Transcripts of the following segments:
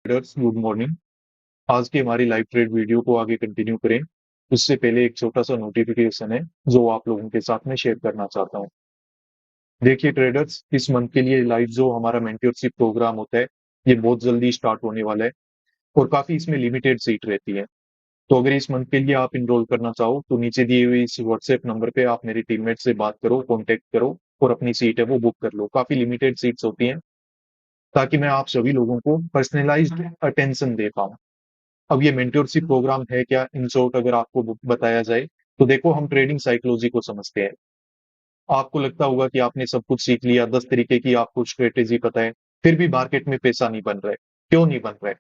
Traders good morning. आज की हमारी लाइव ट्रेड वीडियो को आगे कंटिन्यू करें उससे पहले एक छोटा सा नोटिफिकेशन है जो आप लोगों के साथ में शेयर करना चाहता हूं। देखिए ट्रेडर्स, इस मंथ के लिए लाइव जो हमारा मेंटरशिप प्रोग्राम होता है ये बहुत जल्दी स्टार्ट होने वाला है और काफी इसमें लिमिटेड सीट रहती है। तो अगर इस मंथ के लिए आप इनरोल करना चाहो तो नीचे दिए हुए इस व्हाट्सएप नंबर पे आप मेरे टीममेट से बात करो, कॉन्टेक्ट करो और अपनी सीट है वो बुक कर लो। काफी लिमिटेड सीट्स होती हैं ताकि मैं आप सभी लोगों को पर्सनलाइज्ड अटेंशन दे पाऊं। अब ये मेंटरशिप प्रोग्राम है क्या, इन शॉर्ट अगर आपको बताया जाए तो देखो, हम ट्रेडिंग साइकोलॉजी को समझते हैं। आपको लगता होगा कि आपने सब कुछ सीख लिया, 10 तरीके की आपको स्ट्रेटेजी पता है, फिर भी मार्केट में पैसा नहीं बन रहा है। क्यों नहीं बन रहा है?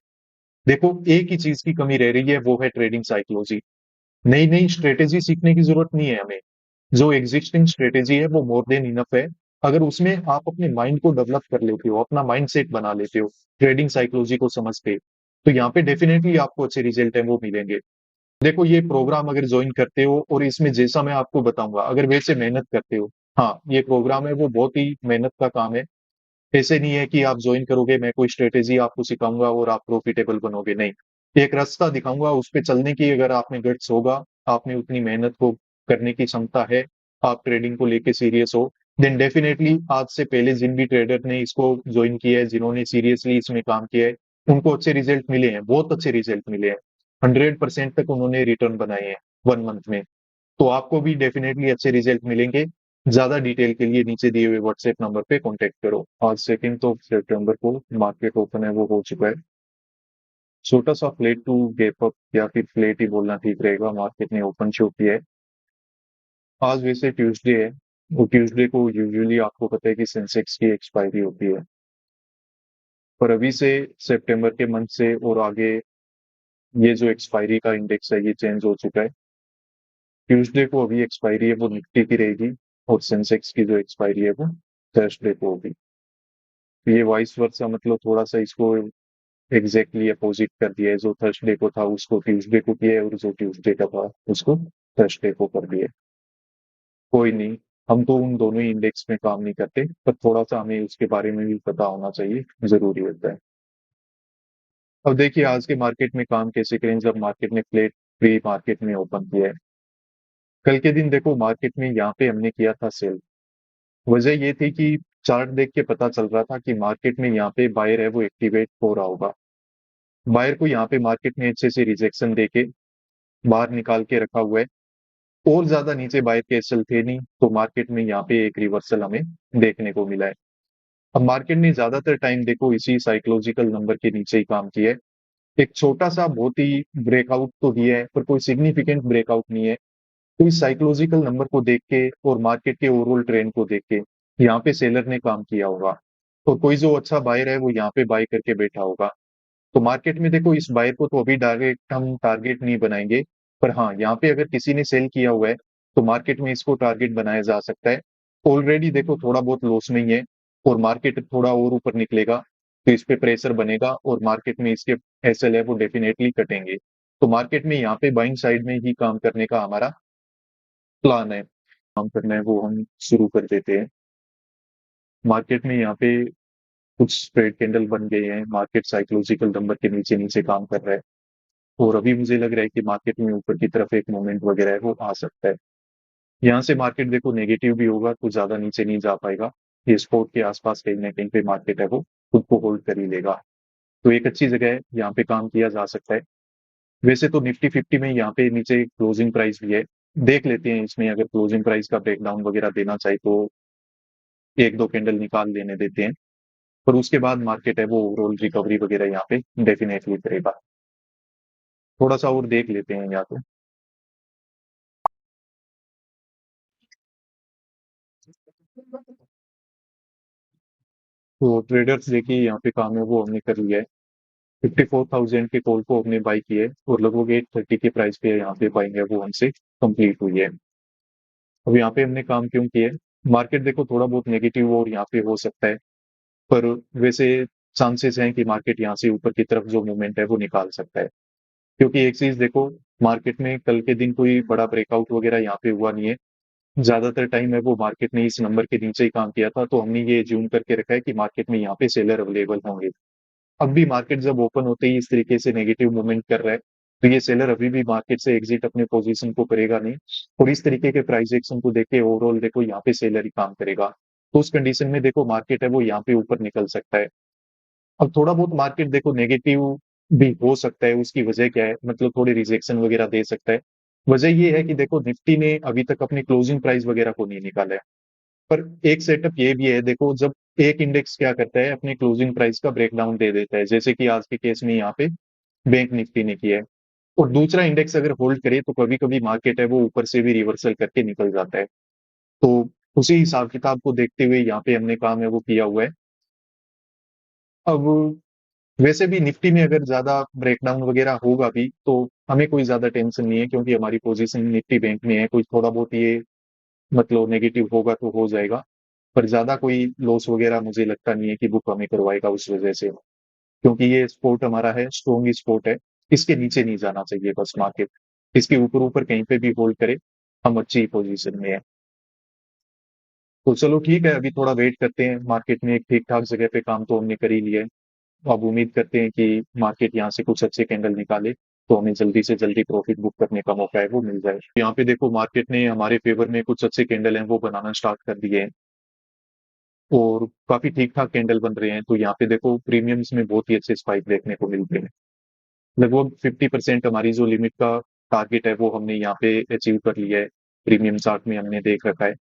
देखो, एक ही चीज की कमी रह रही है, वो है ट्रेडिंग साइकोलॉजी। नई नई स्ट्रेटेजी सीखने की जरूरत नहीं है हमें। जो एग्जिस्टिंग स्ट्रेटेजी है वो मोर देन इनफ है। अगर उसमें आप अपने माइंड को डेवलप कर लेते हो, अपना माइंड सेट बना लेते हो ट्रेडिंग साइकोलॉजी को समझ के, तो यहाँ पे डेफिनेटली आपको अच्छे रिजल्ट है वो मिलेंगे। देखो, ये प्रोग्राम अगर ज्वाइन करते हो और इसमें जैसा मैं आपको बताऊंगा अगर वैसे मेहनत करते हो, हाँ ये प्रोग्राम है वो बहुत ही मेहनत का काम है। ऐसे नहीं है कि आप ज्वाइन करोगे, मैं कोई स्ट्रेटेजी आपको सिखाऊंगा और आप प्रॉफिटेबल बनोगे, नहीं। एक रास्ता दिखाऊंगा, उस पे चलने की अगर आप में गट्स होगा, आप में उतनी मेहनत को करने की क्षमता है, आप ट्रेडिंग को लेके सीरियस हो, देन डेफिनेटली आज से पहले जिन भी ट्रेडर ने इसको ज्वाइन किया है, जिन्होंने सीरियसली इसमें काम किया है, उनको अच्छे रिजल्ट मिले हैं, बहुत अच्छे रिजल्ट मिले हैं। 100% तक उन्होंने रिटर्न बनाए हैं 1 मंथ में। तो आपको भी डेफिनेटली अच्छे रिजल्ट मिलेंगे। ज्यादा डिटेल के लिए नीचे दिए हुए व्हाट्सएप नंबर पे कांटेक्ट करो। आज 2 सितंबर को मार्केट ओपन है वो हो चुका है। छोटा सा फ्लैट टू गैप अप या फिर फ्लैट ही बोलना ठीक रहेगा, मार्केट ने ओपन शो किया है। आज वैसे ट्यूसडे है, वो ट्यूसडे को यूजुअली आपको पता है कि सेंसेक्स की एक्सपायरी होती है। पर अभी से सितंबर के मंथ से और आगे ये जो एक्सपायरी का इंडेक्स है ये चेंज हो चुका है। ट्यूसडे को अभी एक्सपायरी है वो निफ्टी की रहेगी और सेंसेक्स की जो एक्सपायरी है वो थर्सडे को होगी। तो ये वाइस वर्सा, मतलब थोड़ा सा इसको एग्जैक्टली अपोजिट कर दिया है। जो थर्सडे को था उसको ट्यूसडे को किया है और जो ट्यूसडे का था उसको थर्सडे को कर दिया है। कोई नहीं, हम तो उन दोनों ही इंडेक्स में काम नहीं करते, पर थोड़ा सा हमें उसके बारे में भी पता होना चाहिए, जरूरी होता है। अब देखिए आज के मार्केट में काम कैसे करें जब मार्केट ने फ्लैट प्री मार्केट में ओपन किया है। कल के दिन देखो मार्केट में यहाँ पे हमने किया था सेल। वजह ये थी कि चार्ट देख के पता चल रहा था कि मार्केट में यहाँ पे बायर है वो एक्टिवेट हो रहा होगा। बायर को यहाँ पे मार्केट ने अच्छे से रिजेक्शन देके बाहर निकाल के रखा हुआ है। और ज्यादा नीचे बायर के एसएल थे नहीं, तो मार्केट में यहाँ पे एक रिवर्सल हमें देखने को मिला है। अब मार्केट ने ज्यादातर टाइम देखो इसी साइकोलॉजिकल नंबर के नीचे ही काम किया है। एक छोटा सा बहुत ही ब्रेकआउट तो दिया है पर कोई सिग्निफिकेंट ब्रेकआउट नहीं है। तो इस साइकोलॉजिकल नंबर को देख के और मार्केट के ओवरऑल ट्रेंड को देख के यहाँ पे सेलर ने काम किया होगा और कोई जो अच्छा बायर है वो यहाँ पे बाय करके बैठा होगा। तो मार्केट में देखो इस बायर को तो अभी डायरेक्ट हम टारगेट नहीं बनाएंगे, पर हाँ यहाँ पे अगर किसी ने सेल किया हुआ है तो मार्केट में इसको टारगेट बनाया जा सकता है। ऑलरेडी देखो थोड़ा बहुत लॉस में ही है और मार्केट थोड़ा और ऊपर निकलेगा तो इस पे प्रेशर बनेगा और मार्केट में इसके एसएल है वो डेफिनेटली कटेंगे। तो मार्केट में यहाँ पे बाइंग साइड में ही काम करने का हमारा प्लान है। काम करना है वो हम शुरू कर देते हैं। मार्केट में यहाँ पे कुछ स्प्रेड कैंडल बन गए हैं, मार्केट साइकोलॉजिकल नंबर के नीचे नीचे काम कर रहा है और अभी मुझे लग रहा है कि मार्केट में ऊपर की तरफ एक मोमेंट वगैरह है वो आ सकता है। यहाँ से मार्केट देखो नेगेटिव भी होगा तो ज्यादा नीचे नहीं जा पाएगा। ये स्पोर्ट के आसपास कहीं ना कहीं पे मार्केट है वो खुद को होल्ड कर ही लेगा। तो एक अच्छी जगह है, यहाँ पे काम किया जा सकता है। वैसे तो निफ्टी 50 में यहाँ पे नीचे क्लोजिंग प्राइस भी है। देख लेते हैं इसमें अगर क्लोजिंग प्राइस का ब्रेकडाउन वगैरह देना चाहे तो एक दो कैंडल निकाल लेने देते हैं। पर उसके बाद मार्केट है वो ओवरऑल रिकवरी वगैरह यहाँ पे डेफिनेटली करेगा। थोड़ा सा और देख लेते हैं यहाँ तो। तो ट्रेडर्स देखिए यहाँ पे काम है वो हमने कर लिया है। 54,000 के कॉल को हमने बाई किया है और लगभग 830 के प्राइस पे यहाँ पे बाइंग है वो हमसे कंप्लीट हुई है। अब यहाँ पे हमने काम क्यों किया है? मार्केट देखो थोड़ा बहुत नेगेटिव और यहाँ पे हो सकता है, पर वैसे चांसेस हैं कि मार्केट यहाँ से ऊपर की तरफ जो मूवमेंट है वो निकाल सकता है। क्योंकि एक चीज देखो, मार्केट में कल के दिन कोई बड़ा ब्रेकआउट वगैरह यहाँ पे हुआ नहीं है। ज्यादातर टाइम है वो मार्केट ने इस नंबर के नीचे ही काम किया था, तो हमने ये ज्यूम करके रखा है कि मार्केट में यहाँ पे सेलर अवेलेबल होंगे। अब भी मार्केट जब ओपन होते ही इस तरीके से नेगेटिव मूवमेंट कर रहा है, तो ये सेलर अभी भी मार्केट से एग्जिट अपने पोजीशन को करेगा नहीं। और इस तरीके के प्राइस एक्शन को देख के ओवरऑल देखो यहाँ पे सेलर ही काम करेगा। तो उस कंडीशन में देखो मार्केट है वो यहाँ पे ऊपर निकल सकता है। अब थोड़ा बहुत मार्केट देखो नेगेटिव भी हो सकता है, उसकी वजह क्या है, मतलब थोड़ी रिजेक्शन वगैरह दे सकता है। वजह ये है कि देखो निफ्टी ने अभी तक अपनी क्लोजिंग प्राइस वगैरह को नहीं निकाला है। पर एक सेटअप ये भी है, देखो जब एक इंडेक्स क्या करता है अपने क्लोजिंग प्राइस का ब्रेकडाउन दे देता है, जैसे कि आज के केस में यहाँ पे बैंक निफ्टी ने किया है, और दूसरा इंडेक्स अगर होल्ड करे तो कभी कभी मार्केट है वो ऊपर से भी रिवर्सल करके निकल जाता है। तो उसी हिसाब किताब को देखते हुए यहाँ पे हमने काम है वो किया हुआ है। अब वैसे भी निफ्टी में अगर ज्यादा ब्रेकडाउन वगैरह होगा भी तो हमें कोई ज्यादा टेंशन नहीं है, क्योंकि हमारी पोजीशन निफ्टी बैंक में है। कोई थोड़ा बहुत ये मतलब नेगेटिव होगा तो हो जाएगा, पर ज्यादा कोई लॉस वगैरह मुझे लगता नहीं है कि बुक हमें करवाएगा उस वजह से। क्योंकि ये स्पोर्ट हमारा है, स्ट्रॉन्ग स्पोर्ट है, इसके नीचे नहीं जाना चाहिए बस मार्केट। इसके ऊपर ऊपर कहीं पे भी होल्ड करे, हम अच्छी पोजीशन में है। तो चलो ठीक है, अभी थोड़ा वेट करते हैं, मार्केट में एक ठीक ठाक जगह पे काम तो हमने कर ही लिया है। तो अब उम्मीद करते हैं कि मार्केट यहाँ से कुछ अच्छे कैंडल निकाले, तो हमें जल्दी से जल्दी प्रॉफिट बुक करने का मौका है वो मिल जाए। यहाँ पे देखो मार्केट ने हमारे फेवर में कुछ अच्छे कैंडल हैं वो बनाना स्टार्ट कर दिए हैं, और काफी ठीक ठाक कैंडल बन रहे हैं। तो यहाँ पे देखो प्रीमियम्स में बहुत ही अच्छे स्पाइक देखने को मिलते हैं। लगभग 50% हमारी जो लिमिट का टारगेट है वो हमने यहाँ पे अचीव कर लिया है। प्रीमियम चार्ट में हमने देख रखा है।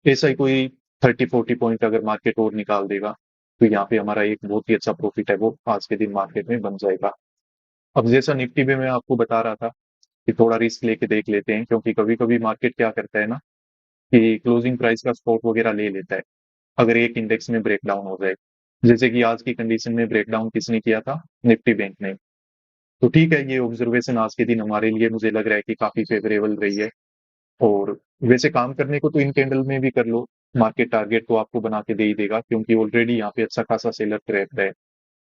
ऐसा ही कोई 30-40 पॉइंट अगर मार्केट और निकाल देगा, तो यहाँ पे हमारा एक बहुत ही अच्छा प्रॉफिट है वो आज के दिन मार्केट में बन जाएगा। अब जैसा निफ्टी में मैं आपको बता रहा था कि थोड़ा रिस्क लेके देख लेते हैं, क्योंकि कभी कभी मार्केट क्या करता है ना कि क्लोजिंग प्राइस का स्पॉट वगैरह ले लेता है अगर एक इंडेक्स में ब्रेकडाउन हो जाए। जैसे कि आज की कंडीशन में ब्रेकडाउन किसने किया था, निफ्टी बैंक ने। तो ठीक है, ये ऑब्जर्वेशन आज के दिन हमारे लिए मुझे लग रहा है कि काफी फेवरेबल रही है। और वैसे काम करने को तो इन कैंडल में भी कर लो, मार्केट टारगेट तो आपको बना के दे ही देगा, क्योंकि ऑलरेडी यहाँ पे अच्छा खासा सेलर रहता है।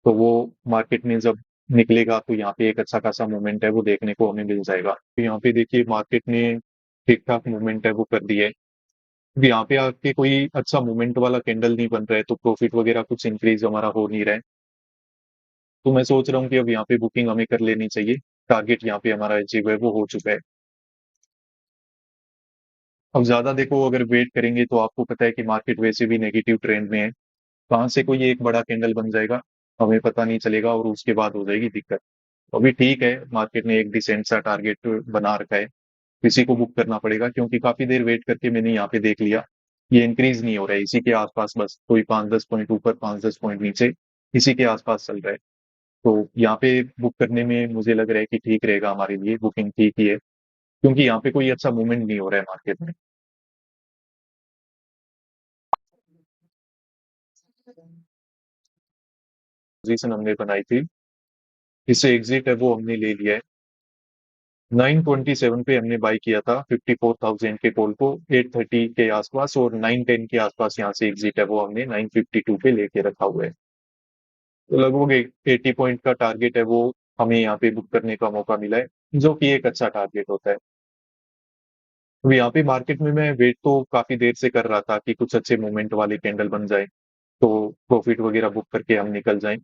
तो वो मार्केट में जब निकलेगा तो यहाँ पे एक अच्छा खासा मूवमेंट है वो देखने को हमें मिल जाएगा। तो यहाँ पे देखिए मार्केट ने ठीक ठाक मूवमेंट है वो कर दिया है। अब यहाँ पे आके कोई अच्छा मूवमेंट वाला कैंडल नहीं बन रहा है, तो प्रॉफिट वगैरह कुछ इंक्रीज हमारा हो नहीं रहा है। तो मैं सोच रहा हूँ कि अब यहाँ पे बुकिंग हमें कर लेनी चाहिए। टारगेट यहाँ पे हमारा अचीव है वो हो चुका है। अब ज्यादा देखो अगर वेट करेंगे तो आपको पता है कि मार्केट वैसे भी नेगेटिव ट्रेंड में है। कहाँ से कोई एक बड़ा कैंडल बन जाएगा हमें पता नहीं चलेगा, और उसके बाद हो जाएगी दिक्कत। अभी ठीक है, मार्केट ने एक डिसेंट सा टारगेट बना रखा है, इसी को बुक करना पड़ेगा, क्योंकि काफी देर वेट करके मैंने यहाँ पे देख लिया ये इंक्रीज नहीं हो रहा है, इसी के आसपास बस कोई 5-10 पॉइंट ऊपर 5-10 पॉइंट नीचे इसी के आसपास चल रहा है। तो यहाँ पे बुक करने में मुझे लग रहा है कि ठीक रहेगा हमारे लिए, बुकिंग ठीक ही है, क्योंकि यहाँ पे कोई अच्छा मूवमेंट नहीं हो रहा है मार्केट में। पोजीशन हमने बनाई थी, इससे एग्जिट है वो हमने ले लिया है। 927 पे हमने बाई किया था 54,000 के कॉल को 830 के आसपास, और 910 के आसपास यहाँ से एग्जिट है वो हमने 952 पे लेके रखा हुआ है। तो लगभग 80 पॉइंट का टारगेट है वो हमें यहाँ पे बुक करने का मौका मिला है, जो कि एक अच्छा टारगेट होता है। तो यहाँ पे मार्केट में मैं वेट तो काफी देर से कर रहा था कि कुछ अच्छे मूवमेंट वाले कैंडल बन जाए, तो प्रॉफिट वगैरह बुक करके हम निकल जाएं।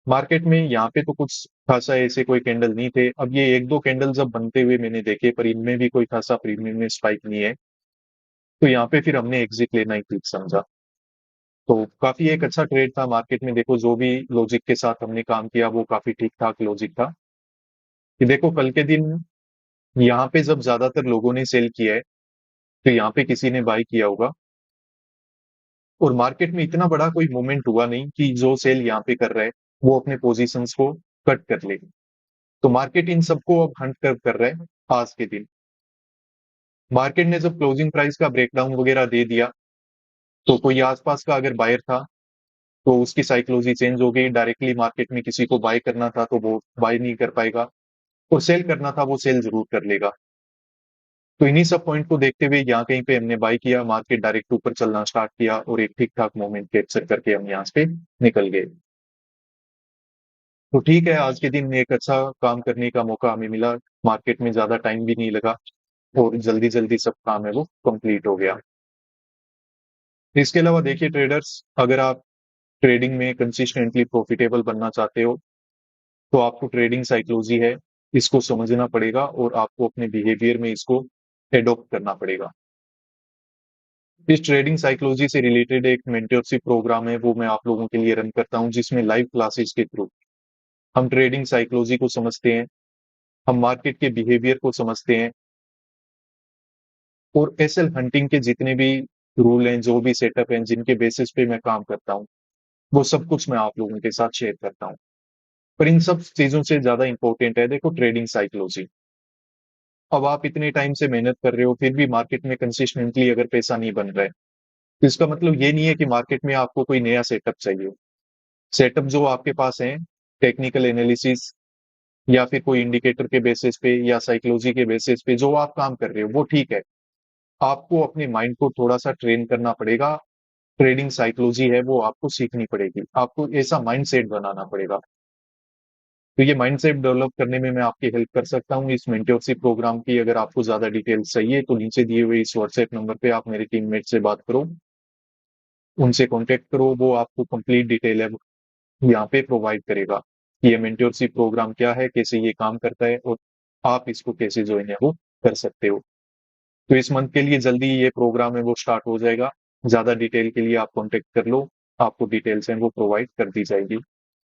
मार्केट में यहाँ पे तो कुछ खासा ऐसे कोई कैंडल नहीं थे। अब ये एक दो कैंडल जब बनते हुए मैंने देखे, पर इनमें भी कोई खासा प्रीमियम में स्पाइक नहीं है, तो यहाँ पे फिर हमने एग्जिट लेना ही ठीक समझा। तो काफी एक अच्छा ट्रेड था मार्केट में, देखो जो भी लॉजिक के साथ हमने काम किया वो काफी ठीक ठाक लॉजिक था। कि देखो कल के दिन यहाँ पे जब ज्यादातर लोगों ने सेल किया है, तो यहाँ पे किसी ने बाई किया होगा, और मार्केट में इतना बड़ा कोई मूवमेंट हुआ नहीं कि जो सेल यहाँ पे कर रहा है वो अपने पोजीशंस को कट कर ले। तो मार्केट इन सबको अब हंट कर रहा है आज के दिन। मार्केट ने जब क्लोजिंग प्राइस का ब्रेकडाउन वगैरह दे दिया, तो कोई आसपास का अगर बायर था तो उसकी साइकोलॉजी चेंज हो गई, डायरेक्टली मार्केट में किसी को बाय करना था तो वो बाय नहीं कर पाएगा, और सेल करना था वो सेल जरूर कर लेगा। तो इन्हीं सब पॉइंट को देखते हुए यहाँ कहीं पे हमने बाय किया, मार्केट डायरेक्ट ऊपर चलना स्टार्ट किया, और एक ठीक ठाक मोमेंट कैप्चर करके हम यहाँ पे निकल गए। तो ठीक है, आज के दिन एक अच्छा काम करने का मौका हमें मिला, मार्केट में ज्यादा टाइम भी नहीं लगा, और जल्दी जल्दी सब काम है वो कंप्लीट हो गया। इसके अलावा देखिए ट्रेडर्स, अगर आप ट्रेडिंग में कंसिस्टेंटली प्रॉफिटेबल बनना चाहते हो तो आपको ट्रेडिंग साइकोलॉजी है इसको समझना पड़ेगा और आपको अपने बिहेवियर में इसको एडॉप्ट करना पड़ेगा। इस ट्रेडिंग साइकोलॉजी से रिलेटेड एक मेंटरशिप प्रोग्राम है वो मैं आप लोगों के लिए रन करता हूं जिसमें लाइव क्लासेस के थ्रू हम ट्रेडिंग साइकोलॉजी को समझते हैं, हम मार्केट के बिहेवियर को समझते हैं और एसएल हंटिंग के जितने भी रूल हैं, जो भी सेटअप हैं, जिनके बेसिस पे मैं काम करता हूँ, वो सब कुछ मैं आप लोगों के साथ शेयर करता हूँ। पर इन सब चीजों से ज्यादा इंपॉर्टेंट है देखो ट्रेडिंग साइकोलॉजी। अब आप इतने टाइम से मेहनत कर रहे हो फिर भी मार्केट में कंसिस्टेंटली अगर पैसा नहीं बन रहा है तो इसका मतलब ये नहीं है कि मार्केट में आपको कोई नया सेटअप चाहिए। सेटअप जो आपके पास है, टेक्निकल एनालिसिस या फिर कोई इंडिकेटर के बेसिस पे या साइकोलॉजी के बेसिस पे जो आप काम कर रहे हो वो ठीक है। आपको अपने माइंड को थोड़ा सा ट्रेन करना पड़ेगा। ट्रेडिंग साइकोलॉजी है वो आपको सीखनी पड़ेगी, आपको ऐसा माइंडसेट बनाना पड़ेगा। तो ये माइंडसेट डेवलप करने में मैं आपकी हेल्प कर सकता हूँ इस मेंटरशिप प्रोग्राम की। अगर आपको ज्यादा डिटेल्स चाहिए तो नीचे दिए हुए इस व्हाट्सएप नंबर पे आप मेरे टीममेट से बात करो, उनसे कॉन्टेक्ट करो, वो आपको कंप्लीट डिटेल है यहाँ पे प्रोवाइड करेगा कि ये मेंटरशिप प्रोग्राम क्या है, कैसे ये काम करता है और आप इसको कैसे ज्वाइन है वो कर सकते हो। तो इस मंथ के लिए जल्दी ये प्रोग्राम है वो स्टार्ट हो जाएगा। ज्यादा डिटेल के लिए आप कॉन्टेक्ट कर लो, आपको डिटेल्स हैं वो प्रोवाइड कर दी जाएगी।